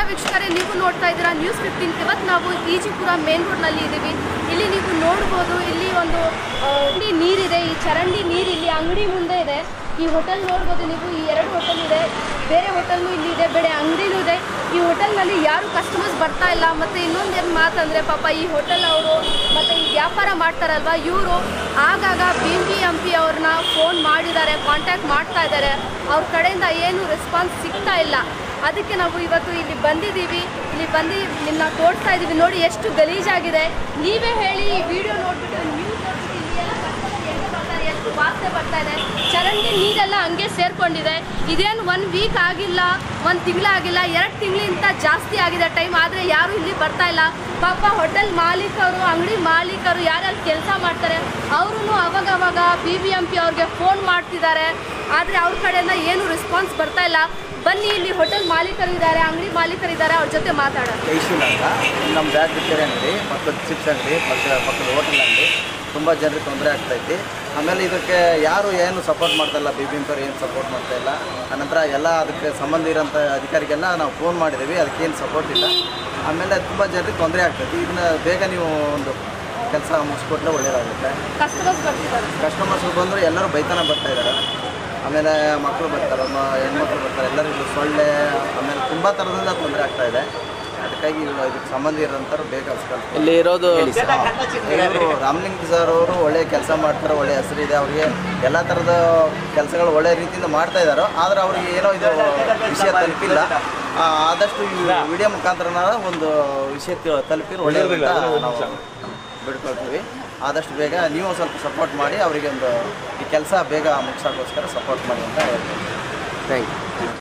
ವೀಕ್ಷಕರೇ, ನೀವು ನೋಡ್ತಾ ಇದ್ದೀರಾ ನ್ಯೂಸ್ 15. ಇವತ್ತು ನಾವು ಈಜಿಪುರ ಮೇನ್ ರೋಡ್ನಲ್ಲಿ ಇದ್ದೀವಿ. ಇಲ್ಲಿ ನೀವು ನೋಡ್ಬೋದು, ಇಲ್ಲಿ ಒಂದು ನೀರಿದೆ. ಈ ಚರಂಡಿ ನೀರು ಇಲ್ಲಿ ಅಂಗಡಿ ಮುಂದೆ ಇದೆ. ಈ ಹೋಟೆಲ್ ನೋಡ್ಬೋದು ನೀವು, ಈ 2 ಹೋಟೆಲ್ ಇದೆ, ಬೇರೆ ಹೋಟೆಲ್ನು ಇಲ್ಲಿ ಇದೆ, ಬೇರೆ ಅಂಗಡಿನೂ ಇದೆ. ಈ ಹೋಟೆಲ್ನಲ್ಲಿ ಯಾರು ಕಸ್ಟಮರ್ಸ್ ಬರ್ತಾ ಇಲ್ಲ. ಮತ್ತು ಇನ್ನೊಂದೇನು ಮಾತಂದರೆ, ಪಾಪ ಈ ಹೋಟೆಲ್ ಅವರು ಮತ್ತು ಈ ವ್ಯಾಪಾರ ಮಾಡ್ತಾರಲ್ವ, ಇವರು ಆಗಾಗ BBMP ಅವ್ರನ್ನ ಫೋನ್ ಮಾಡಿದ್ದಾರೆ, ಕಾಂಟ್ಯಾಕ್ಟ್ ಮಾಡ್ತಾ ಇದ್ದಾರೆ. ಅವ್ರ ಕಡೆಯಿಂದ ಏನು ರೆಸ್ಪಾನ್ಸ್ ಸಿಗ್ತಾ ಇಲ್ಲ. ಅದಕ್ಕೆ ನಾವು ಇವತ್ತು ಇಲ್ಲಿ ಬಂದಿದ್ದೀವಿ. ಇಲ್ಲಿ ಬಂದು ನಿನ್ನ ತೋರಿಸ್ತಾ ಇದ್ದೀವಿ. ನೋಡಿ ಎಷ್ಟು ಗಲೀಜಾಗಿದೆ. ನೀವೇ ಹೇಳಿ, ಈ ವಿಡಿಯೋ ನೋಡಿಬಿಟ್ಟು ನ್ಯೂಸ್ ನೋಡ್ಬಿಟ್ಟು ಇಲ್ಲಿ ಎಲ್ಲ ಕಸ್ಟಮರ್ ಹೆಂಗೆ ಬರ್ತಾರೆ, ಎಷ್ಟು ವಾಸನೆ ಬರ್ತಾ ಇದೆ. ಚರಂಡಿ ನೀರೆಲ್ಲ ಹಂಗೆ ಸೇರ್ಕೊಂಡಿದೆ. ಇದೇನು 1 ವೀಕ್ ಆಗಿಲ್ಲ, 1 ತಿಂಗಳಾಗಿಲ್ಲ, 2 ತಿಂಗಳಿಂದ ಜಾಸ್ತಿ ಆಗಿದೆ ಟೈಮ್. ಆದರೆ ಯಾರು ಇಲ್ಲಿ ಬರ್ತಾ ಇಲ್ಲ. ಪಾಪ ಹೋಟೆಲ್ ಮಾಲೀಕರು, ಅಂಗಡಿ ಮಾಲೀಕರು ಯಾರ್ಯಾರು ಕೆಲಸ ಮಾಡ್ತಾರೆ ಅವರು ಅವಾಗವಾಗ BBMP ಅವ್ರಿಗೆ ಫೋನ್ ಮಾಡ್ತಿದ್ದಾರೆ. ಆದರೆ ಅವ್ರ ಕಡೆಯಿಂದ ಏನು ರೆಸ್ಪಾನ್ಸ್ ಬರ್ತಾ ಇಲ್ಲ. ಬನ್ನಿ, ಇಲ್ಲಿ ಹೋಟೆಲ್ ಮಾಲೀಕರಿದ್ದಾರೆ, ಅಂಗಡಿ ಮಾಲೀಕರಿದ್ದಾರೆ, ಅವ್ರ ಜೊತೆ ಮಾತಾಡೋಣ. ಜೈಶೀಲ್ ಅಂತ ನಮ್ಮ ಬ್ಯಾಗ್ ಬಿಟ್ಟರೆ ಅಂಗಡಿ, ಪಕ್ಕದ ಚಿಪ್ಸ್ ಅಂಗಡಿ, ಪಕ್ಕದ ಹೋಟೆಲ್ ಅಂಗಡಿ ತುಂಬ ಜನರಿಗೆ ತೊಂದರೆ ಆಗ್ತೈತಿ. ಆಮೇಲೆ ಇದಕ್ಕೆ ಯಾರು ಏನು ಸಪೋರ್ಟ್ ಮಾಡ್ತಾಯಿಲ್ಲ, BBMP ಅವ್ರು ಏನು ಸಪೋರ್ಟ್ ಮಾಡ್ತಾಯಿಲ್ಲ. ಆನಂತರ ಎಲ್ಲ ಅದಕ್ಕೆ ಸಂಬಂಧ ಇರೋಂಥ ಅಧಿಕಾರಿಗೆಲ್ಲ ನಾವು ಫೋನ್ ಮಾಡಿದ್ದೀವಿ, ಅದಕ್ಕೇನು ಸಪೋರ್ಟ್ ಇಲ್ಲ. ಆಮೇಲೆ ತುಂಬ ಜನರಿಗೆ ತೊಂದರೆ ಆಗ್ತೈತಿ. ಇದನ್ನ ಬೇಗ ನೀವು ಒಂದು ಕೆಲಸ ಮುಗಿಸ್ಕೊಟ್ರೆ ಒಳ್ಳೆಯದಾಗುತ್ತೆ. ಕಸ್ಟಮರ್ಸ್ ಬಂದರೂ ಎಲ್ಲರೂ ಬೈತಾನೆ ಬರ್ತಾಯಿದ್ದಾರೆ. ಆಮೇಲೆ ಮಕ್ಕಳು ಬರ್ತಾರೆ, ಹೆಣ್ಮಕ್ಳು ಬರ್ತಾರೆ, ಎಲ್ಲರಿಗೂ ಸೊಳ್ಳೆ, ಆಮೇಲೆ ತುಂಬ ಥರದಿಂದ ತೊಂದರೆ ಆಗ್ತಾಯಿದೆ. ಅದಕ್ಕಾಗಿ ಇದಕ್ಕೆ ಸಂಬಂಧ ಇರೋಂಥವ್ರು ಬೇಗ ಇಲ್ಲಿ ಇರೋದು ರಾಮಲಿಂಗ ಸರ್ ಅವರು ಒಳ್ಳೆಯ ಕೆಲಸ ಮಾಡ್ತಾರೆ, ಒಳ್ಳೆಯ ಹೆಸರಿದೆ ಅವ್ರಿಗೆ. ಎಲ್ಲ ಥರದ ಕೆಲಸಗಳು ಒಳ್ಳೆಯ ರೀತಿಯಿಂದ ಮಾಡ್ತಾ ಇದ್ದಾರೆ. ಆದರೆ ಅವ್ರಿಗೆ ಏನೋ ಇದು ವಿಷಯ ತಲುಪಿಲ್ಲ. ಆದಷ್ಟು ಈ ವಿಡಿಯೋ ಮುಖಾಂತರ ಒಂದು ವಿಷಯ ತಲುಪಿದ್ರೆ ಒಳ್ಳೆಯದಂತ ನಾವು ಬಿಡ್ಕೊಳ್ತೀವಿ. ಆದಷ್ಟು ಬೇಗ ನೀವು ಸ್ವಲ್ಪ ಸಪೋರ್ಟ್ ಮಾಡಿ, ಅವರಿಗೆ ಒಂದು ಈ ಕೆಲಸ ಬೇಗ ಮುಗಿಸೋಕ್ಕೋಸ್ಕರ ಸಪೋರ್ಟ್ ಮಾಡಿ ಅಂತ ಹೇಳ್ತೀವಿ. Thank you.